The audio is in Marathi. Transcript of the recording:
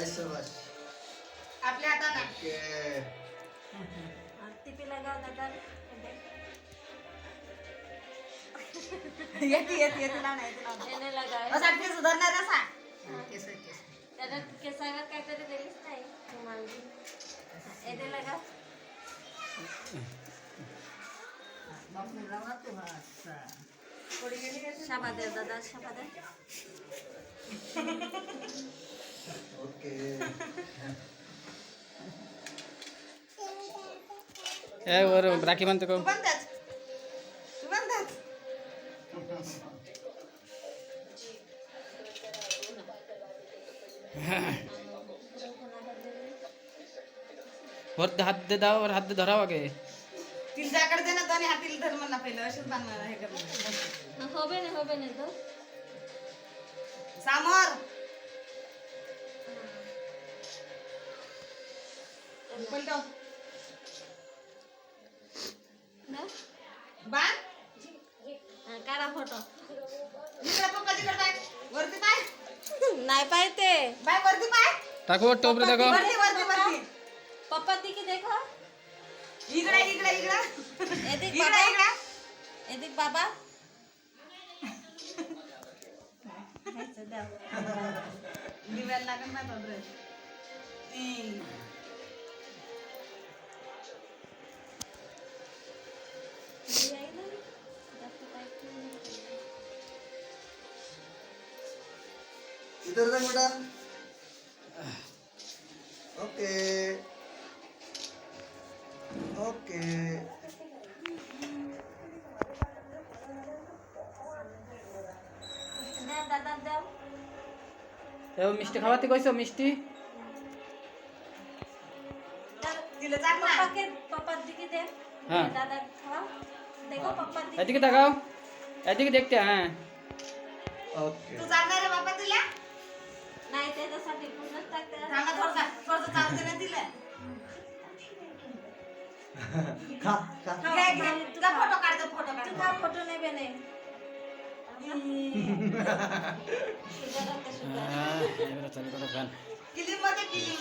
शाबाश. आपल्या हाताने ओके. टिपी लगाव दादा. येते लावणार याने लगाव. असा केस सुधारणार असा केस त्याला केसावर काहीतरी दिलीच नाही तुम्हाला. याने लगाव. बापू लावा तू असा शाबा दे दादा, शाबा दे. ओके. ए वर राखी बांधते का? तू बनताच वर हात दे दाव, वर हात दे धरावा गे. तिच्याकडे दे ना दोन्ही हातील धर म्हणा पहिलं असेच बांधणार हे करणार होबे नाही तो. समोर पलटव ना? बांध काढा फोटो. इकडे पप्पा तिकडे पाय वरती पाय नाही पाहिजे. बाय वरती पाय टाकू टोपरे दाखव. वरती पप्पा ती की देखो. इकडे एदिक इकडे बाबा. इकडे एदिक बाबा. हायचं द्या. दिव्याला लागेल ना तो ड्रेस घरी आहे ना? जास्त काही नाही. इधर जा बेटा. ओके. ओके. द्या दादा द्या. ए मिष्टी खावाती कैसे मिष्टी? तिला जाग ना पप्पा दिकी दे. हाँ. दादा खावा. देखो पप्पा दी. ऐदिके दाखव. ऐदिके देखते हैं. ओके. तू जाणार आहे बाबा तिला नाही त्याच्यासाठी पूर्णच टाकते. थांबा थोडसा चालू दे ना तिला खा. घे तुझा फोटो काढ तुझा फोटो नाही बेने. चालू करा फॅन. किली मध्ये किली